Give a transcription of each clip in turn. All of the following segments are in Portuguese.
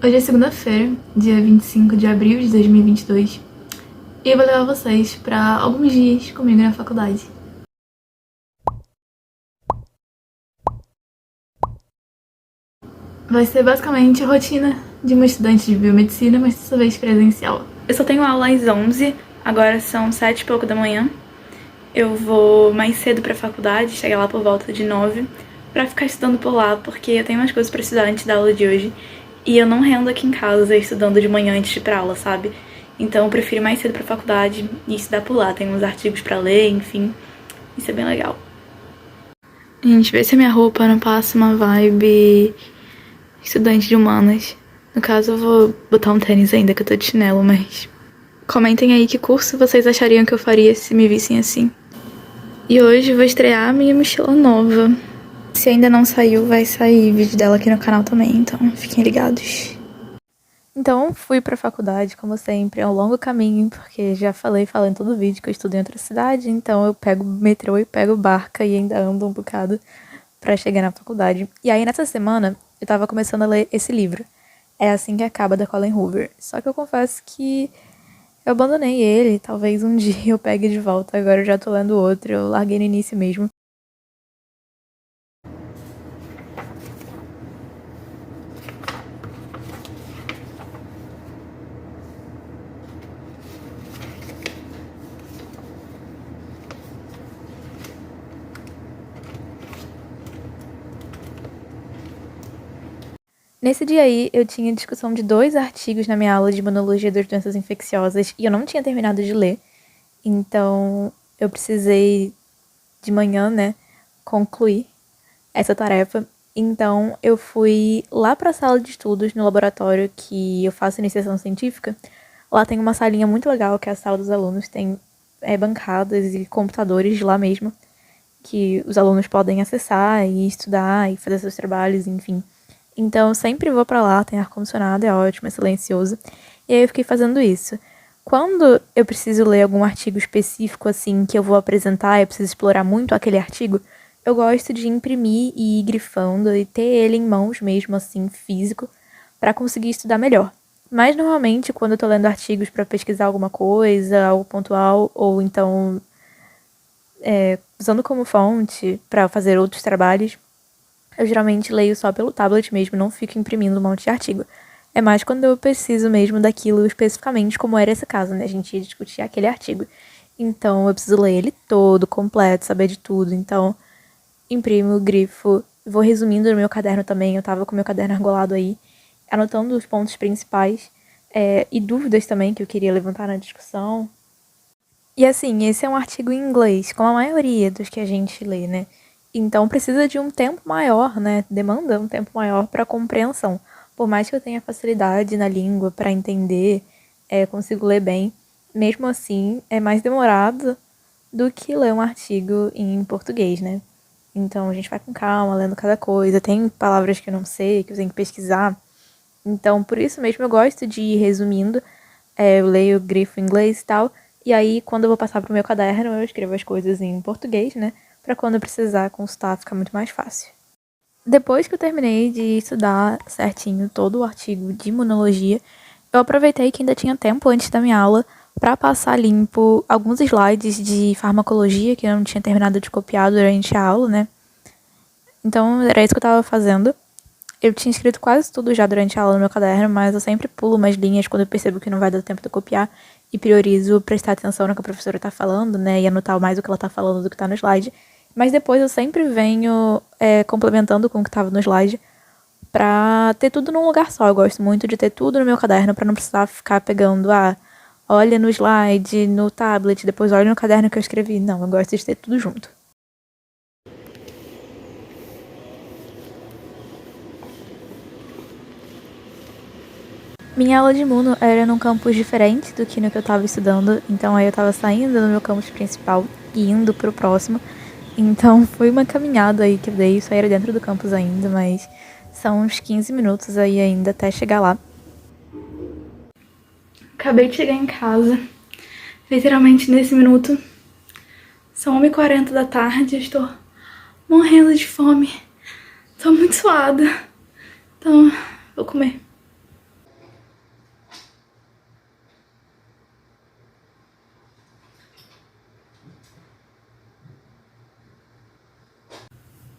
Hoje é segunda-feira, dia 25 de abril de 2022, e eu vou levar vocês para alguns dias comigo na faculdade. Vai ser basicamente a rotina de uma estudante de biomedicina, mas dessa vez presencial. Eu só tenho aula às 11, agora são 7 e pouco da manhã. Eu vou mais cedo pra faculdade, chegar lá por volta de 9, pra ficar estudando por lá, porque eu tenho umas coisas pra estudar antes da aula de hoje. E eu não rendo aqui em casa estudando de manhã antes de ir pra aula, sabe? Então eu prefiro ir mais cedo pra faculdade e estudar por lá. Tem uns artigos pra ler, enfim. Isso é bem legal. Gente, vê se a minha roupa não passa uma vibe estudante de humanas. No caso, eu vou botar um tênis ainda, que eu tô de chinelo, mas... Comentem aí que curso vocês achariam que eu faria se me vissem assim. E hoje eu vou estrear a minha mochila nova. Se ainda não saiu, vai sair vídeo dela aqui no canal também, então fiquem ligados. Então, fui pra faculdade, como sempre, é um longo caminho, porque já falei em todo vídeo que eu estudo em outra cidade, então eu pego metrô e pego barca e ainda ando um bocado pra chegar na faculdade. E aí, nessa semana, eu tava começando a ler esse livro. É Assim que Acaba, da Colleen Hoover. Só que eu confesso que eu abandonei ele, talvez um dia eu pegue de volta, agora eu já tô lendo outro, eu larguei no início mesmo. Nesse dia aí, eu tinha discussão de 2 artigos na minha aula de imunologia das doenças infecciosas e eu não tinha terminado de ler. Então, eu precisei de manhã, né, concluir essa tarefa. Então, eu fui lá para a sala de estudos, no laboratório que eu faço iniciação científica. Lá tem uma salinha muito legal, que é a sala dos alunos. Tem bancadas e computadores lá mesmo, que os alunos podem acessar e estudar e fazer seus trabalhos, enfim. Então, eu sempre vou pra lá, tem ar-condicionado, é ótimo, é silencioso. E aí eu fiquei fazendo isso. Quando eu preciso ler algum artigo específico, assim, que eu vou apresentar, eu preciso explorar muito aquele artigo, eu gosto de imprimir e ir grifando e ter ele em mãos mesmo, assim, físico, pra conseguir estudar melhor. Mas, normalmente, quando eu tô lendo artigos pra pesquisar alguma coisa, algo pontual, ou então usando como fonte pra fazer outros trabalhos, eu geralmente leio só pelo tablet mesmo, não fico imprimindo um monte de artigo. É mais quando eu preciso mesmo daquilo especificamente, como era esse caso, né? A gente ia discutir aquele artigo. Então, eu preciso ler ele todo, completo, saber de tudo. Então, imprimo, grifo, vou resumindo no meu caderno também. Eu tava com meu caderno argolado aí, anotando os pontos principais e dúvidas também que eu queria levantar na discussão. E assim, esse é um artigo em inglês, como a maioria dos que a gente lê, né? Então precisa de um tempo maior, né? Demanda um tempo maior para compreensão. Por mais que eu tenha facilidade na língua para entender, consigo ler bem, mesmo assim é mais demorado do que ler um artigo em português, né? Então a gente vai com calma, lendo cada coisa. Tem palavras que eu não sei, que eu tenho que pesquisar. Então por isso mesmo eu gosto de ir resumindo. Eu leio o grifo em inglês e tal. E aí, quando eu vou passar pro meu caderno, eu escrevo as coisas em português, né? Pra quando eu precisar consultar, ficar muito mais fácil. Depois que eu terminei de estudar certinho todo o artigo de imunologia, eu aproveitei que ainda tinha tempo antes da minha aula para passar limpo alguns slides de farmacologia que eu não tinha terminado de copiar durante a aula, né? Então, era isso que eu tava fazendo. Eu tinha escrito quase tudo já durante a aula no meu caderno, mas eu sempre pulo umas linhas quando eu percebo que não vai dar tempo de eu copiar e priorizo prestar atenção no que a professora tá falando, né, e anotar mais o que ela tá falando do que tá no slide. Mas depois eu sempre venho complementando com o que tava no slide pra ter tudo num lugar só. Eu gosto muito de ter tudo no meu caderno pra não precisar ficar pegando, olha no slide, no tablet, depois olha no caderno que eu escrevi. Não, eu gosto de ter tudo junto. Minha aula de imuno era num campus diferente do que no que eu tava estudando, então aí eu tava saindo do meu campus principal e indo pro próximo. Então foi uma caminhada aí que eu dei, isso aí era dentro do campus ainda, mas são uns 15 minutos aí ainda até chegar lá. Acabei de chegar em casa, literalmente nesse minuto. São 1h40 da tarde, eu estou morrendo de fome. Tô muito suada, então vou comer.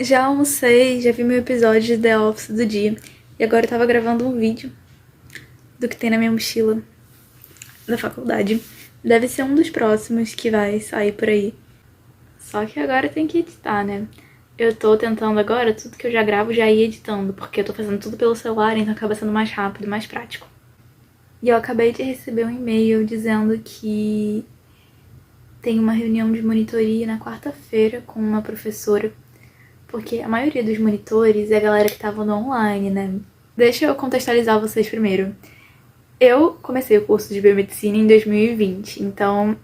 Já almocei, já vi meu episódio de The Office do dia. E agora eu tava gravando um vídeo do que tem na minha mochila da faculdade. Deve ser um dos próximos que vai sair por aí. Só que agora tem que editar, né? Eu tô tentando agora, tudo que eu já gravo já ir editando, porque eu tô fazendo tudo pelo celular, então acaba sendo mais rápido, mais prático. E eu acabei de receber um e-mail dizendo que tem uma reunião de monitoria na quarta-feira com uma professora, porque a maioria dos monitores é a galera que tava no online, né? Deixa eu contextualizar vocês primeiro. Eu comecei o curso de biomedicina em 2020, então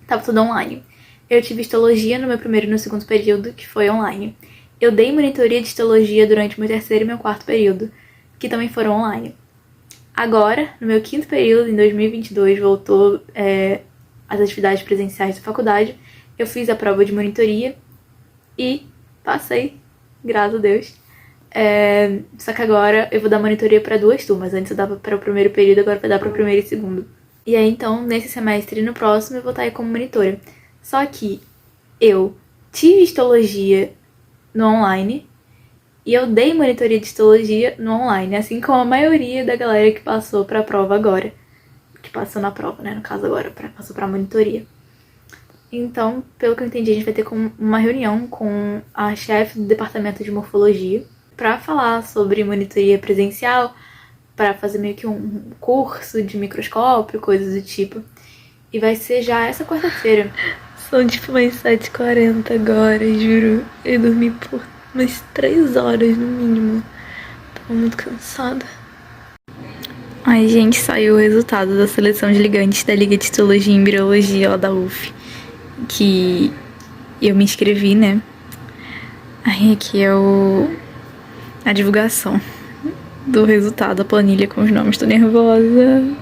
tava tudo online. Eu tive histologia no meu primeiro e no segundo período, que foi online. Eu dei monitoria de histologia durante o meu terceiro e meu quarto período, que também foram online. Agora, no meu quinto período, em 2022, voltou as atividades presenciais da faculdade. Eu fiz a prova de monitoria e passei, graças a Deus. Só que agora eu vou dar monitoria para 2 turmas. Antes eu dava para o primeiro período, agora vai dar para o primeiro e segundo. E aí, então, nesse semestre e no próximo, eu vou estar aí como monitora. Só que eu tive histologia no online e eu dei monitoria de histologia no online, assim como a maioria da galera que passou pra prova agora. Que passou na prova, né? No caso agora, passou pra monitoria. Então, pelo que eu entendi, a gente vai ter uma reunião com a chefe do departamento de morfologia pra falar sobre monitoria presencial, pra fazer meio que um curso de microscópio, coisas do tipo. E vai ser já essa quarta-feira. São tipo umas 7h40 agora, juro. Eu dormi por umas 3 horas no mínimo. Tava muito cansada. Ai, gente, saiu o resultado da seleção de ligantes da Liga de Histologia e Embriologia lá da UF. Que eu me inscrevi, né? Aí aqui é a divulgação do resultado, a planilha com os nomes. Tô nervosa.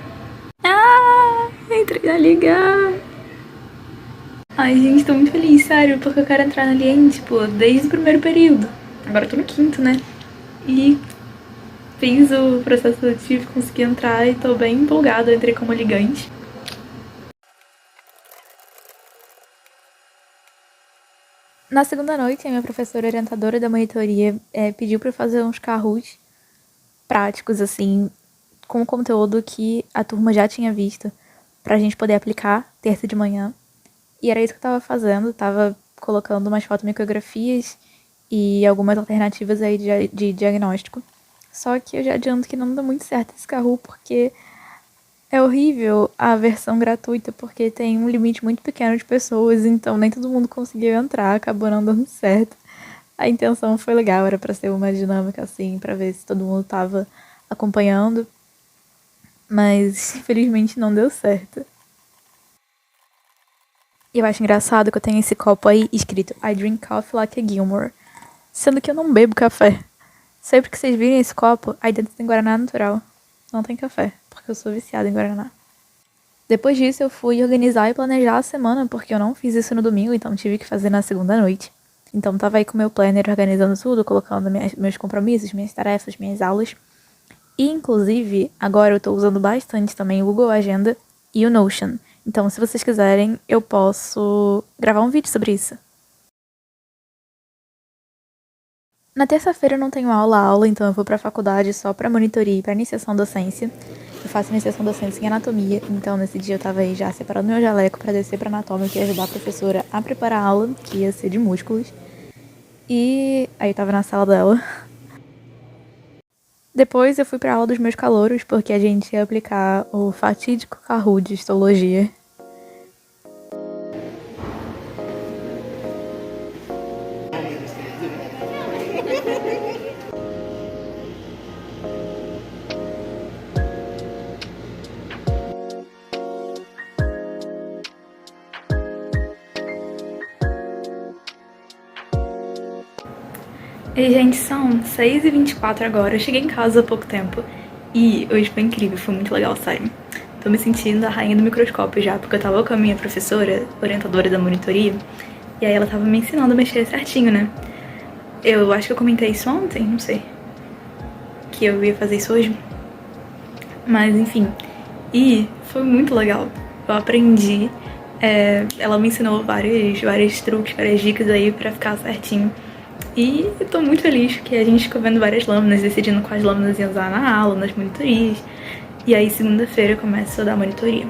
Entrei na liga. Ai, gente, tô muito feliz, sério, porque eu quero entrar na Lien, tipo, desde o primeiro período. Agora eu tô no quinto, né? E fiz o processo seletivo, consegui entrar e tô bem empolgada, eu entrei como ligante. Na segunda noite, a minha professora orientadora da monitoria pediu pra eu fazer uns carros práticos, assim, com o conteúdo que a turma já tinha visto, pra gente poder aplicar terça de manhã. E era isso que eu tava fazendo, tava colocando umas fotomicrografias e algumas alternativas aí de diagnóstico. Só que eu já adianto que não dá muito certo esse carro, porque é horrível a versão gratuita, porque tem um limite muito pequeno de pessoas, então nem todo mundo conseguiu entrar, acabou não dando certo. A intenção foi legal, era pra ser uma dinâmica assim, pra ver se todo mundo tava acompanhando, mas infelizmente não deu certo. E eu acho engraçado que eu tenho esse copo aí escrito I drink coffee like a Gilmore, sendo que eu não bebo café. Sempre que vocês virem esse copo, aí dentro tem guaraná natural. Não tem café, porque eu sou viciada em guaraná. Depois disso, eu fui organizar e planejar a semana, porque eu não fiz isso no domingo, então tive que fazer na segunda noite. Então tava aí com o meu planner organizando tudo, colocando meus compromissos, minhas tarefas, minhas aulas. E, inclusive, agora eu tô usando bastante também o Google Agenda e o Notion. Então, se vocês quiserem, eu posso gravar um vídeo sobre isso. Na terça-feira eu não tenho aula, então eu vou pra faculdade só pra monitoria e pra iniciação docência. Eu faço iniciação docência em anatomia, então nesse dia eu tava aí já separando meu jaleco pra descer pra anatômica e ajudar a professora a preparar a aula, que ia ser de músculos. E aí eu tava na sala dela. Depois eu fui pra aula dos meus calouros, porque a gente ia aplicar o fatídico Kahoot de histologia. E, gente, são 6h24 agora. Eu cheguei em casa há pouco tempo. E hoje foi incrível, foi muito legal, sério. Tô me sentindo a rainha do microscópio já, porque eu tava com a minha professora, orientadora da monitoria, e aí ela tava me ensinando a mexer certinho, né? Eu acho que eu comentei isso ontem, não sei. Que eu ia fazer isso hoje. Mas, enfim. E foi muito legal. Eu aprendi. Ela me ensinou vários truques, várias dicas aí pra ficar certinho. E eu tô muito feliz porque a gente ficou vendo várias lâminas, decidindo quais lâminas ia usar na aula, nas monitorias. E aí segunda-feira eu começo a dar monitoria.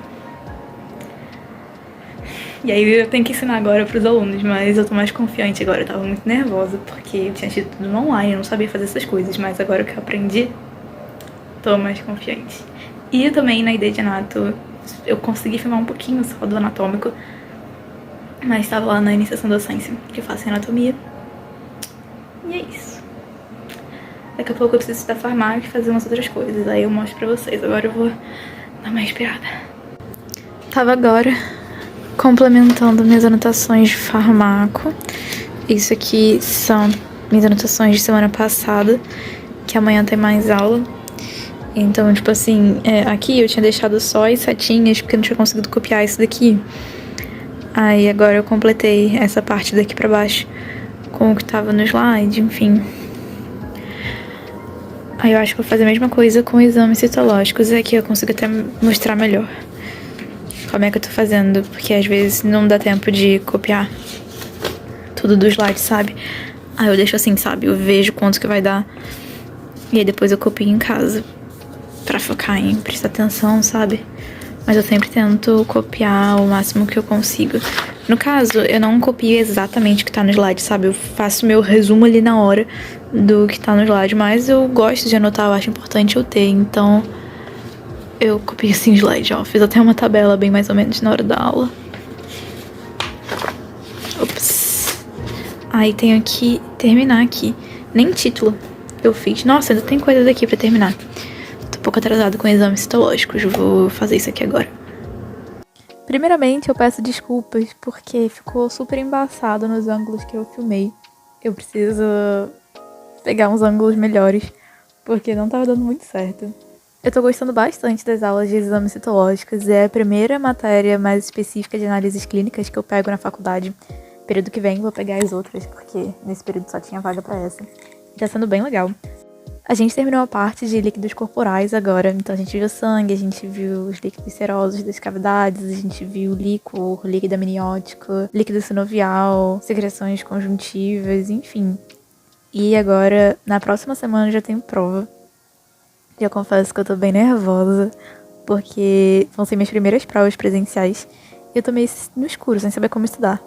E aí eu tenho que ensinar agora pros alunos, mas eu tô mais confiante agora. Eu tava muito nervosa porque eu tinha tido tudo online, eu não sabia fazer essas coisas, mas agora que eu aprendi, tô mais confiante. E eu também na ideia de anato, eu consegui filmar um pouquinho só do anatômico, mas tava lá na iniciação da docência, que eu faço anatomia. E é isso. Daqui a pouco eu preciso estudar farmácia e fazer umas outras coisas, aí eu mostro pra vocês. Agora eu vou dar uma respirada. Tava agora complementando minhas anotações de farmaco. Isso aqui são minhas anotações de semana passada, que amanhã tem mais aula. Então, tipo assim, aqui eu tinha deixado só as setinhas, porque eu não tinha conseguido copiar isso daqui. Aí agora eu completei essa parte daqui pra baixo com o que tava no slide, enfim. Aí eu acho que vou fazer a mesma coisa com exames citológicos, aqui eu consigo até mostrar melhor como é que eu tô fazendo, porque às vezes não dá tempo de copiar tudo do slide, sabe? Aí eu deixo assim, sabe? Eu vejo quanto que vai dar e aí depois eu copio em casa pra focar em prestar atenção, sabe? Mas eu sempre tento copiar o máximo que eu consigo. No caso, eu não copio exatamente o que tá no slide, sabe? Eu faço meu resumo ali na hora do que tá no slide, mas eu gosto de anotar, eu acho importante eu ter, então eu copiei assim o slide, ó. Fiz até uma tabela bem mais ou menos na hora da aula. Ops. Aí tenho que terminar aqui. Nem título eu fiz. Nossa, ainda tem coisa daqui pra terminar. Tô um pouco atrasada com exames citológicos. Vou fazer isso aqui agora. Primeiramente, eu peço desculpas porque ficou super embaçado nos ângulos que eu filmei. Eu preciso pegar uns ângulos melhores, porque não tava dando muito certo. Eu tô gostando bastante das aulas de exames citológicos. É a primeira matéria mais específica de análises clínicas que eu pego na faculdade. Período que vem vou pegar as outras, porque nesse período só tinha vaga pra essa. E tá sendo bem legal. A gente terminou a parte de líquidos corporais agora, então a gente viu sangue, a gente viu os líquidos serosos das cavidades, a gente viu líquor, líquido amniótico, líquido sinovial, secreções conjuntivas, enfim. E agora, na próxima semana já tenho prova. E eu confesso que eu tô bem nervosa, porque vão ser minhas primeiras provas presenciais. E eu tô meio no escuro, sem saber como estudar.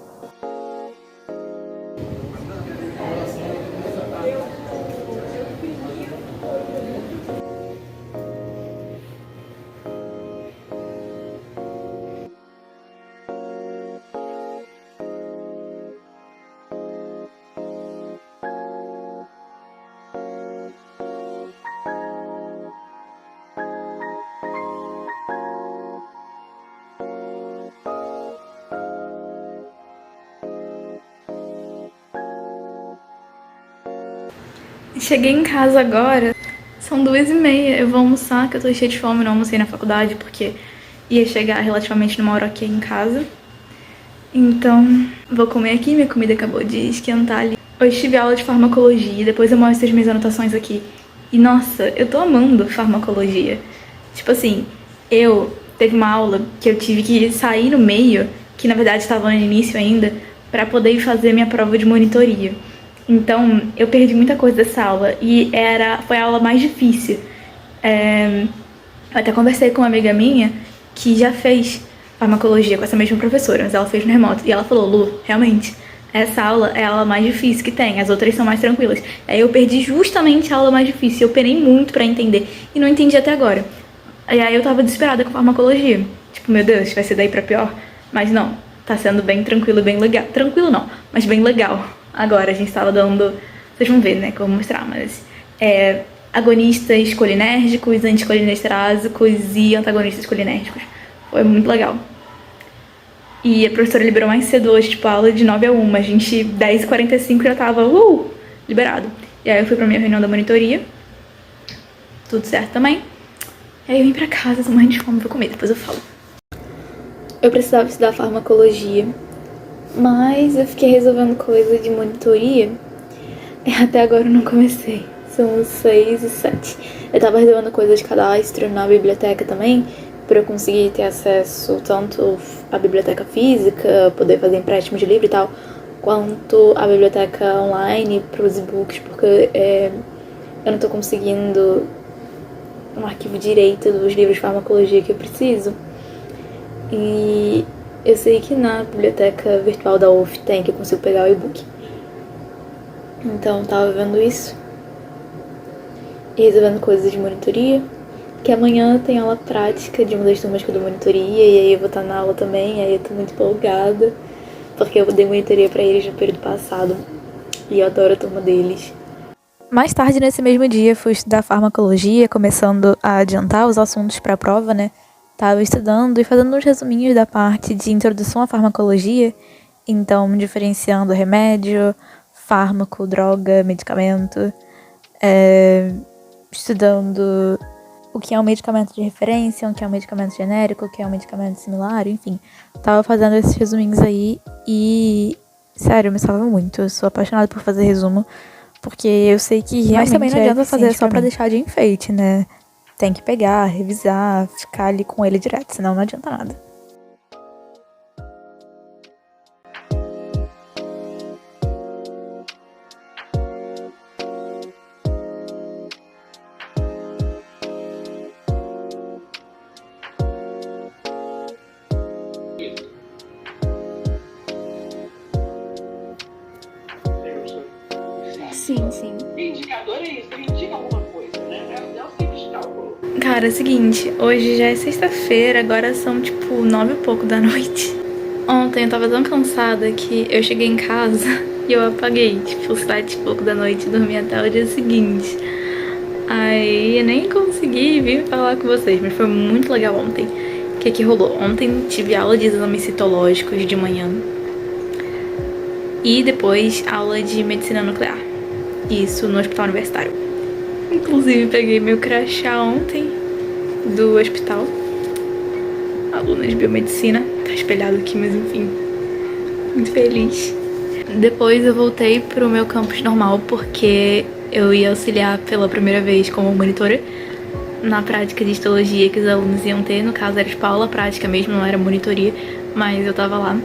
Cheguei em casa agora, são 2h30, eu vou almoçar, que eu tô cheia de fome, não almocei na faculdade porque ia chegar relativamente numa hora ok em casa. Então, vou comer aqui, minha comida acabou de esquentar ali. Hoje tive aula de farmacologia, depois eu mostro as minhas anotações aqui. E nossa, eu tô amando farmacologia. Tipo assim, teve uma aula que eu tive que sair no meio, que na verdade estava no início ainda, pra poder fazer minha prova de monitoria. Então, eu perdi muita coisa dessa aula e foi a aula mais difícil. Eu até conversei com uma amiga minha que já fez farmacologia com essa mesma professora, mas ela fez no remoto. E ela falou, Lu, realmente, essa aula é a aula mais difícil que tem, as outras são mais tranquilas. Aí eu perdi justamente a aula mais difícil, eu penei muito pra entender e não entendi até agora. E aí eu tava desesperada com farmacologia. Tipo, meu Deus, vai ser daí pra pior? Mas não, tá sendo bem tranquilo e bem legal. Tranquilo não, mas bem legal. Agora a gente tava dando, vocês vão ver, né, que eu vou mostrar, mas agonistas colinérgicos, anticolinesterásicos e antagonistas colinérgicos. Foi muito legal. E a professora liberou mais cedo hoje, tipo, a aula de 9h a 1h. A gente, 10h45 já tava, liberado. E aí eu fui pra minha reunião da monitoria. Tudo certo também. E aí eu vim pra casa, tô morrendo de fome, vou comer, depois eu falo. Eu precisava estudar farmacologia, mas eu fiquei resolvendo coisa de monitoria e até agora eu não comecei. São 6 e 7. Eu tava resolvendo coisa de cadastro na biblioteca também, pra eu conseguir ter acesso tanto à biblioteca física, poder fazer empréstimo de livro e tal, quanto a biblioteca online para os e-books, porque eu não tô conseguindo um arquivo direito dos livros de farmacologia que eu preciso. E eu sei que na biblioteca virtual da UF tem, que eu consigo pegar o e-book. Então tava vendo isso e resolvendo coisas de monitoria, que amanhã tem aula prática de uma das turmas que eu dou monitoria, e aí eu vou estar na aula também, aí eu tô muito empolgada, porque eu dei monitoria pra eles no período passado, e eu adoro a turma deles. Mais tarde, nesse mesmo dia, fui estudar farmacologia, começando a adiantar os assuntos para a prova, né? Tava estudando e fazendo uns resuminhos da parte de introdução à farmacologia, então diferenciando remédio, fármaco, droga, medicamento, estudando o que é um medicamento de referência, o que é um medicamento genérico, o que é um medicamento similar, enfim. Tava fazendo esses resuminhos aí e, sério, me salva muito. Eu sou apaixonada por fazer resumo, porque eu sei que realmente mas também não adianta fazer só pra deixar de enfeite, né? Tem que pegar, revisar, ficar ali com ele direto, senão não adianta nada. Sim. Indicador é isso, ele indica alguma coisa, né? É o simples cálculo. Cara, é o seguinte, hoje já é sexta-feira, agora são tipo 9 e pouco da noite. Ontem eu tava tão cansada que eu cheguei em casa e eu apaguei, tipo, 7 e pouco da noite e dormi até o dia seguinte. Aí eu nem consegui vir falar com vocês, mas foi muito legal ontem. O que rolou? Ontem tive aula de exames citológicos de manhã e depois aula de medicina nuclear. Isso no hospital universitário. Inclusive peguei meu crachá ontem do hospital. Aluna de biomedicina. Tá espelhado aqui, mas enfim. Muito feliz. Depois eu voltei pro meu campus normal porque eu ia auxiliar pela primeira vez como monitora na prática de histologia que os alunos iam ter. No caso era tipo aula prática mesmo, não era monitoria, mas eu tava lá.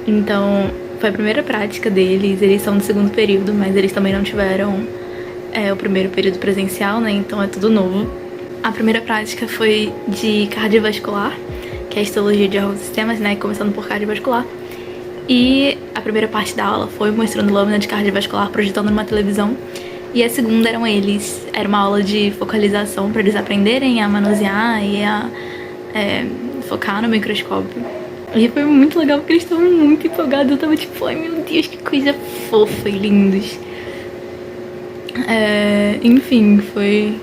Então foi a primeira prática deles, eles são do segundo período, mas eles também não tiveram o primeiro período presencial, né? Então é tudo novo. A primeira prática foi de cardiovascular, que é a histologia de órgãos e sistemas, né? Começando por cardiovascular. E a primeira parte da aula foi mostrando lâmina de cardiovascular projetando numa televisão. E a segunda era uma aula de focalização para eles aprenderem a manusear e a focar no microscópio. E foi muito legal porque eles estavam muito empolgados. Eu tava tipo, ai meu Deus, que coisa fofa e lindos. Enfim, foi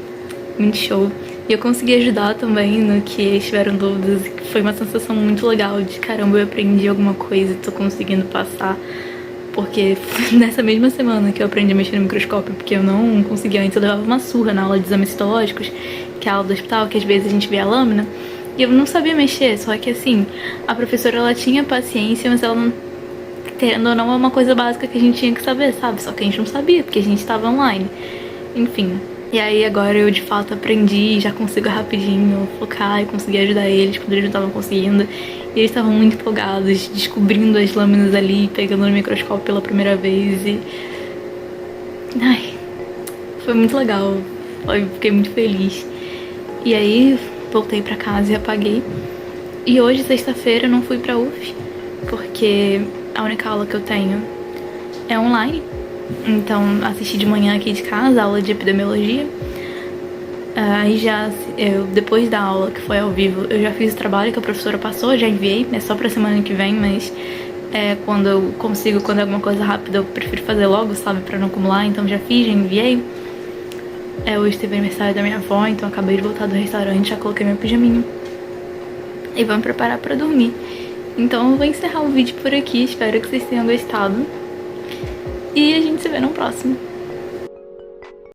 muito show. E eu consegui ajudar também no que eles tiveram dúvidas. Foi uma sensação muito legal de caramba, eu aprendi alguma coisa e tô conseguindo passar. Porque nessa mesma semana que eu aprendi a mexer no microscópio, porque eu não conseguia antes, eu levava uma surra na aula de exames citológicos, que é a aula do hospital, que às vezes a gente vê a lâmina. E eu não sabia mexer, só que assim, a professora ela tinha paciência, mas ela não, querendo ou não, é uma coisa básica que a gente tinha que saber, sabe? Só que a gente não sabia, porque a gente tava online. Enfim. E aí agora eu de fato aprendi, já consigo rapidinho focar e conseguir ajudar eles quando eles não estavam conseguindo. E eles estavam muito empolgados, descobrindo as lâminas ali, pegando no microscópio pela primeira vez e... Ai, foi muito legal, eu fiquei muito feliz. E aí voltei pra casa e apaguei. E hoje, sexta-feira, eu não fui pra UF, porque a única aula que eu tenho é online. Então, assisti de manhã aqui de casa, aula de epidemiologia. Aí depois da aula, que foi ao vivo, eu já fiz o trabalho que a professora passou, já enviei, é só pra semana que vem, mas quando eu consigo, quando é alguma coisa rápida, eu prefiro fazer logo, sabe, pra não acumular, então já fiz, já enviei. Hoje teve aniversário da minha avó, então acabei de voltar do restaurante, já coloquei meu pijaminho. E vou me preparar pra dormir. Então eu vou encerrar o vídeo por aqui, espero que vocês tenham gostado. E a gente se vê no próximo.